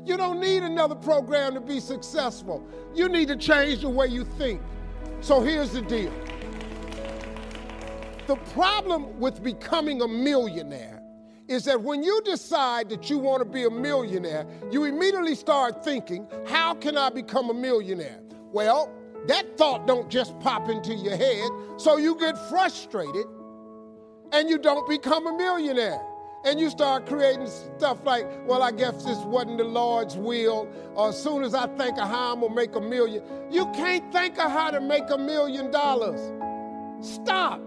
You don't need another program to be successful. You need to change the way you think. So here's the deal. The problem with becoming a millionaire is that when you decide that you want to be a millionaire, you immediately start thinking, how can I become a millionaire? Well, that thought don't just pop into your head, so you get frustrated and you don't become a millionaire. And you start creating stuff like, well, I guess this wasn't the Lord's will, or as soon as I think of how I'm gonna make $1 million. You can't think of how to make $1 million. Stop.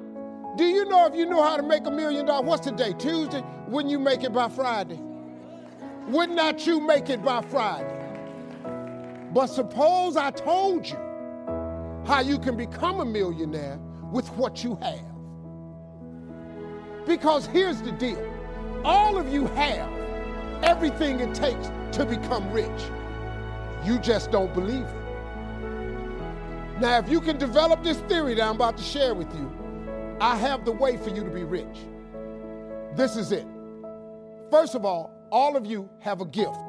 Do you know if you knew how to make $1 million, what's today, Tuesday? Wouldn't you make it by Friday? Would not you make it by Friday? But suppose I told you how you can become a millionaire with what you have. Because here's the deal. All of you have everything it takes to become rich. You just don't believe it. Now, if you can develop this theory that I'm about to share with you, I have the way for you to be rich. This is it. First of all of you have a gift.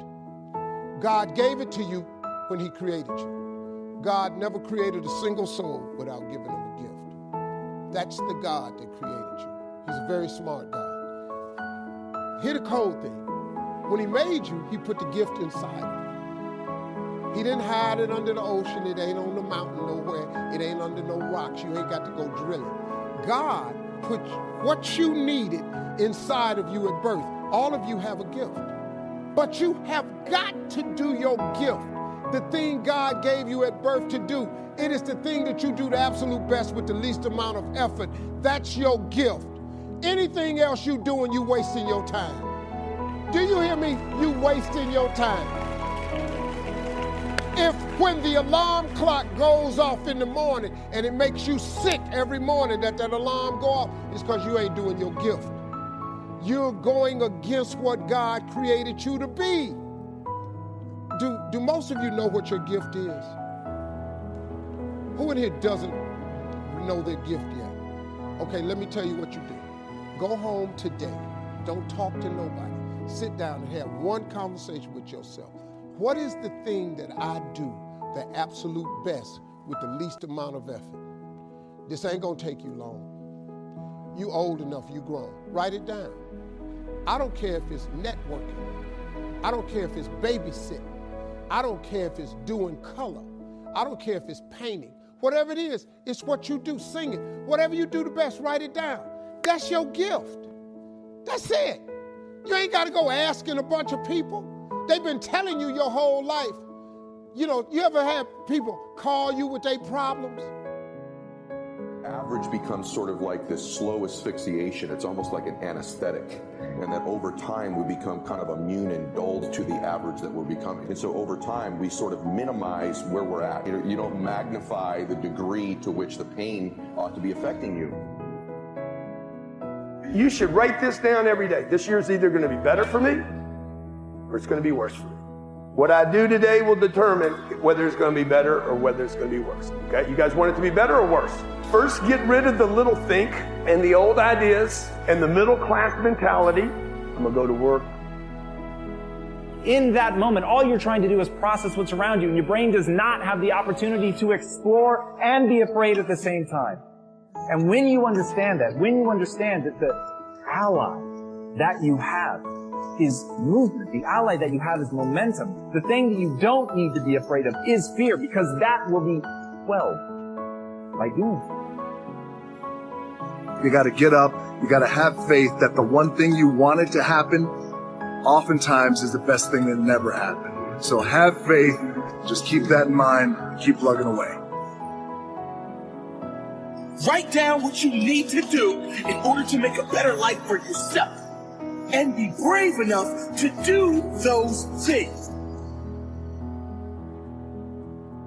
God gave it to you when he created you. God never created a single soul without giving them a gift. That's the God that created you. He's a very smart God. Here's the cold thing. When he made you, he put the gift inside you. He didn't hide it under the ocean. It ain't on the mountain nowhere. It ain't under no rocks. You ain't got to go drill it. God put what you needed inside of you at birth. All of you have a gift. But you have got to do your gift. The thing God gave you at birth to do. It is the thing that you do the absolute best with the least amount of effort. That's your gift. Anything else you doing, you wasting your time. Do you hear me? You wasting your time. If when the alarm clock goes off in the morning and it makes you sick every morning that alarm go off, it's because you ain't doing your gift. You're going against what God created you to be. Do most of you know what your gift is? Who in here doesn't know their gift yet? Okay, let me tell you what you do. Go home today. Don't talk to nobody. Sit down and have one conversation with yourself. What is the thing that I do the absolute best with the least amount of effort? This ain't gonna take you long. You old enough, you grown. Write it down. I don't care if it's networking. I don't care if it's babysitting. I don't care if it's doing color. I don't care if it's painting. Whatever it is, it's what you do. Sing it. Whatever you do the best, write it down. That's your gift. That's it. You ain't got to go asking a bunch of people. They've been telling you your whole life. You know, you ever had people call you with their problems? Average becomes sort of like this slow asphyxiation. It's almost like an anesthetic. And that over time we become kind of immune and dulled to the average that we're becoming. And so over time we sort of minimize where we're at. You don't magnify the degree to which the pain ought to be affecting you. You should write this down every day. This year's either going to be better for me or it's going to be worse for me. What I do today will determine whether it's going to be better or whether it's going to be worse. Okay? You guys want it to be better or worse? First, get rid of the little think and the old ideas and the middle class mentality. I'm going to go to work. In that moment, all you're trying to do is process what's around you, and your brain does not have the opportunity to explore and be afraid at the same time. And when you understand that, the ally that you have is movement, the ally that you have is momentum, the thing that you don't need to be afraid of is fear, because that will be quelled by doing so. You got to get up. You got to have faith that the one thing you wanted to happen oftentimes is the best thing that never happened. So have faith. Just keep that in mind. Keep plugging away. Write down what you need to do in order to make a better life for yourself. And be brave enough to do those things.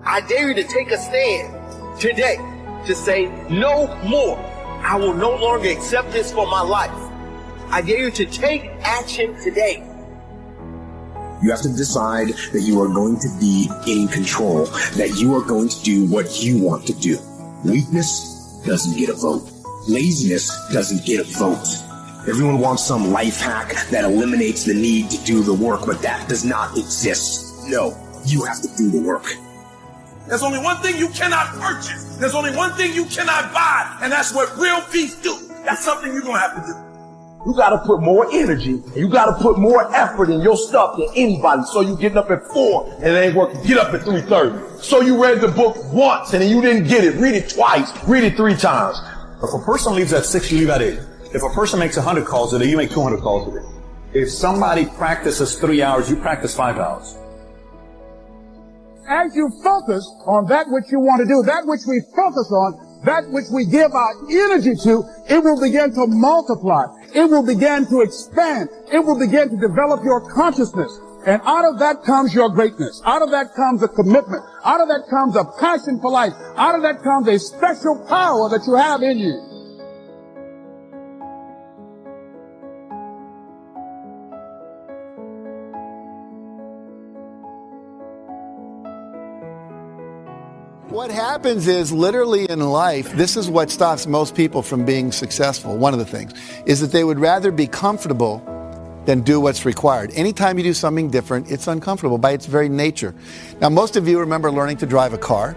I dare you to take a stand today to say no more. I will no longer accept this for my life. I dare you to take action today. You have to decide that you are going to be in control, that you are going to do what you want to do. Weakness doesn't get a vote. Laziness doesn't get a vote. Everyone wants some life hack that eliminates the need to do the work, but that does not exist. No, you have to do the work. There's only one thing you cannot purchase. There's only one thing you cannot buy, and that's what real peace do. That's something you're gonna have to do. You gotta put more energy, and you gotta put more effort in your stuff than anybody. So you getting up at 4 and it ain't working. Get up at 3:30. So you read the book once and then you didn't get it. Read it twice. Read it 3 times. If a person leaves at 6, you leave at 8. If a person makes 100 calls a day, you make 200 calls a day. If somebody practices 3 hours, you practice 5 hours. As you focus on that which you want to do, that which we focus on, that which we give our energy to, it will begin to multiply. It will begin to expand. It will begin to develop your consciousness. And out of that comes your greatness. Out of that comes a commitment. Out of that comes a passion for life. Out of that comes a special power that you have in you. What happens is, literally in life, this is what stops most people from being successful. One of the things is that they would rather be comfortable than do what's required. Anytime you do something different, it's uncomfortable by its very nature. Now, most of you remember learning to drive a car.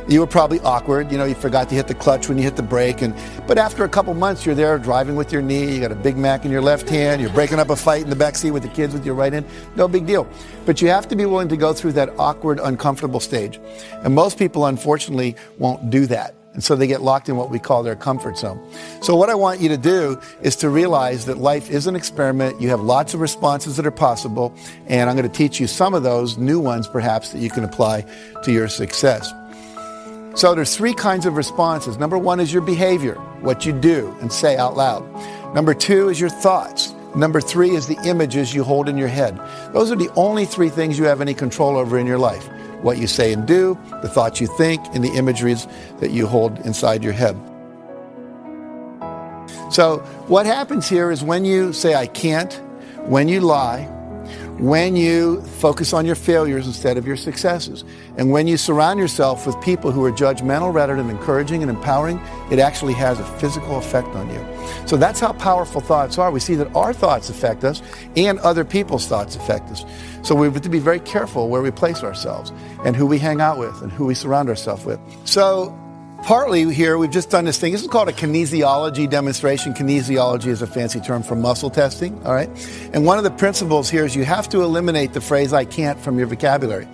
You were probably awkward. You know, you forgot to hit the clutch when you hit the brake. But after a couple months, you're there driving with your knee. You got a Big Mac in your left hand. You're breaking up a fight in the backseat with the kids with your right hand. No big deal. But you have to be willing to go through that awkward, uncomfortable stage. And most people, unfortunately, won't do that. And so they get locked in what we call their comfort zone. So what I want you to do is to realize that life is an experiment. You have lots of responses that are possible. And I'm going to teach you some of those new ones, perhaps, that you can apply to your success. So there's 3 kinds of responses. Number 1 is your behavior, what you do and say out loud. Number 2 is your thoughts. Number 3 is the images you hold in your head. Those are the only 3 things you have any control over in your life. What you say and do, the thoughts you think, and the imageries that you hold inside your head. So what happens here is when you say I can't, when you lie, when you focus on your failures instead of your successes, and when you surround yourself with people who are judgmental rather than encouraging and empowering, it actually has a physical effect on you. So that's how powerful thoughts are. We see that our thoughts affect us and other people's thoughts affect us. So we have to be very careful where we place ourselves and who we hang out with and who we surround ourselves with. So partly here, we've just done this thing. This is called a kinesiology demonstration. Kinesiology is a fancy term for muscle testing, all right? And one of the principles here is you have to eliminate the phrase I can't from your vocabulary.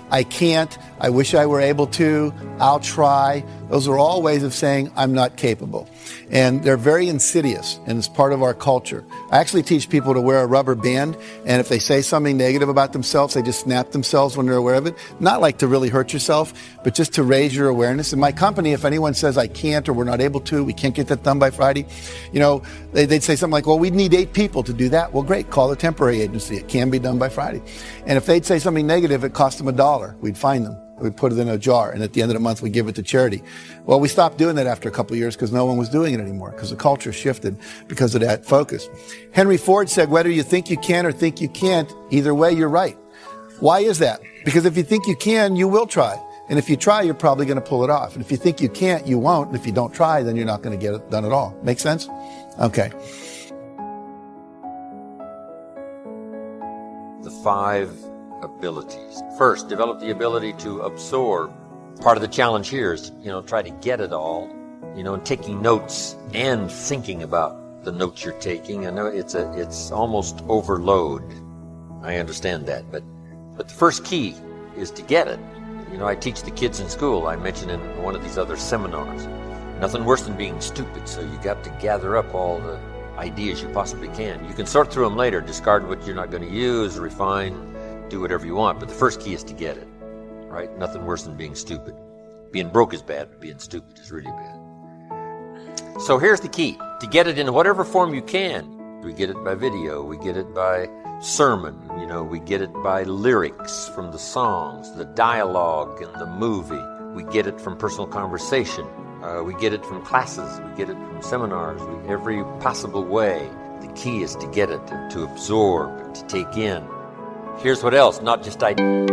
I can't, I wish I were able to, I'll try. Those are all ways of saying I'm not capable. And they're very insidious, and it's part of our culture. I actually teach people to wear a rubber band, and if they say something negative about themselves, they just snap themselves when they're aware of it. Not like to really hurt yourself, but just to raise your awareness. In my company, if anyone says I can't or we're not able to, we can't get that done by Friday, you know, they'd say something like, well, we'd need 8 people to do that. Well, great, call a temporary agency. It can be done by Friday. And if they'd say something negative, it cost them $1. We'd find them. We'd put it in a jar, and at the end of the month, we give it to charity. Well, we stopped doing that after a couple of years because no one was doing it anymore, because the culture shifted because of that focus. Henry Ford said, whether you think you can or think you can't, either way, you're right. Why is that? Because if you think you can, you will try. And if you try, you're probably going to pull it off. And if you think you can't, you won't. And if you don't try, then you're not going to get it done at all. Make sense? Okay. The 5 abilities. First, develop the ability to absorb. Part of the challenge here is, try to get it all, and taking notes and thinking about the notes you're taking. I know it's almost overload. I understand that, but the first key is to get it. I teach the kids in school. I mentioned in one of these other seminars, nothing worse than being stupid. So you got to gather up all the ideas you possibly can. You can sort through them later, discard what you're not going to use, refine, do whatever you want, but the first key is to get it, right? Nothing worse than being stupid. Being broke is bad, but being stupid is really bad. So here's the key. To get it in whatever form you can. We get it by video, we get it by sermon, we get it by lyrics from the songs, the dialogue in the movie. We get it from personal conversation. We get it from classes, we get it from seminars, every possible way. The key is to get it, to absorb, to take in. Here's what else, not just ideas.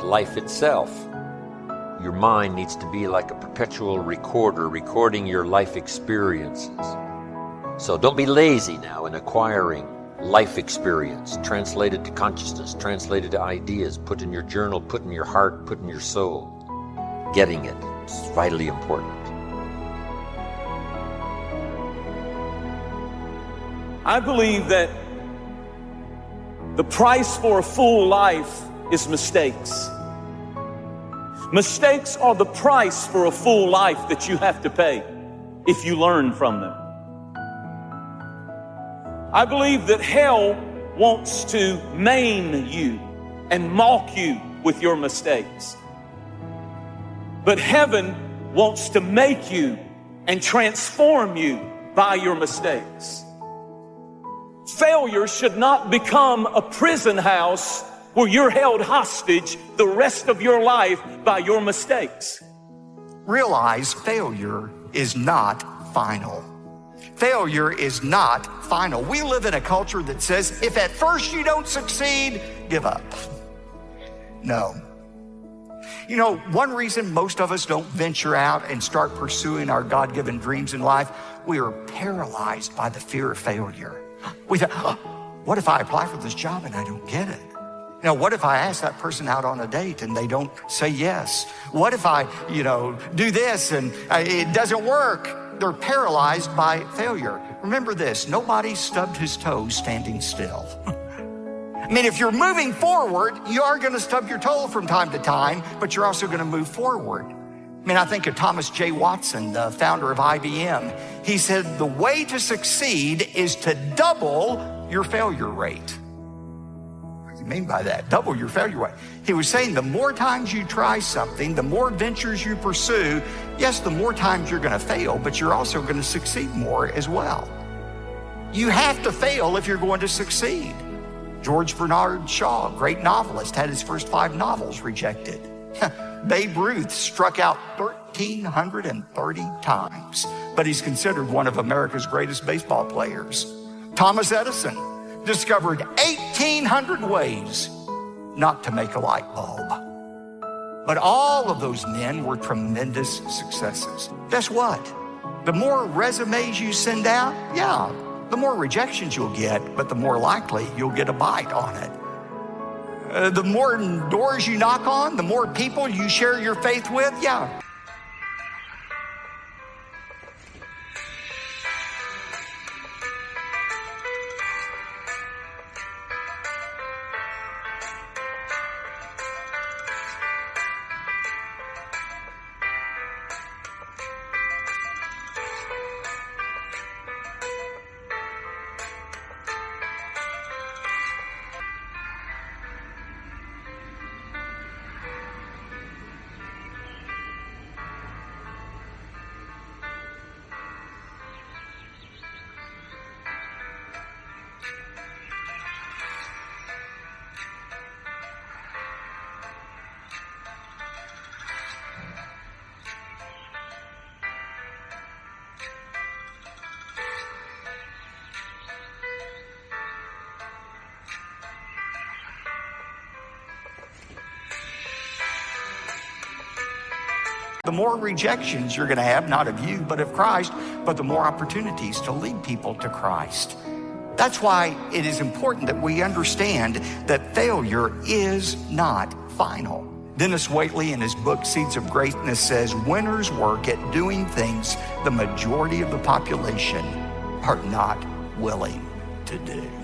life itself. Your mind needs to be like a perpetual recorder, recording your life experiences. So don't be lazy now in acquiring life experience, translated to consciousness, translated to ideas, put in your journal, put in your heart, put in your soul. Getting it is vitally important. I believe that the price for a full life is mistakes. Mistakes are the price for a full life that you have to pay if you learn from them. I believe that hell wants to maim you and mock you with your mistakes. But heaven wants to make you and transform you by your mistakes. Failure should not become a prison house where you're held hostage the rest of your life by your mistakes. Realize failure is not final. Failure is not final. We live in a culture that says, if at first you don't succeed, give up. No. You know, one reason most of us don't venture out and start pursuing our God-given dreams in life, we are paralyzed by the fear of failure. We think, what if I apply for this job and I don't get it? You know, what if I ask that person out on a date and they don't say yes? What if I, do this and it doesn't work? They're paralyzed by failure. Remember this, nobody stubbed his toes standing still. I mean, if you're moving forward, you are going to stub your toe from time to time, but you're also going to move forward. I mean, I think of Thomas J. Watson, the founder of IBM. He said, the way to succeed is to double your failure rate. What do you mean by that? Double your failure rate. He was saying the more times you try something, the more ventures you pursue, yes, the more times you're going to fail, but you're also going to succeed more as well. You have to fail if you're going to succeed. George Bernard Shaw, great novelist, had his first 5 novels rejected. Babe Ruth struck out 1,330 times, but he's considered one of America's greatest baseball players. Thomas Edison discovered 1,800 ways not to make a light bulb. But all of those men were tremendous successes. Guess what? The more resumes you send out, the more rejections you'll get, but the more likely you'll get a bite on it. The more doors you knock on, the more people you share your faith with, The more rejections you're going to have, not of you, but of Christ, but the more opportunities to lead people to Christ. That's why it is important that we understand that failure is not final. Dennis Waitley, in his book, Seeds of Greatness, says, winners work at doing things the majority of the population are not willing to do.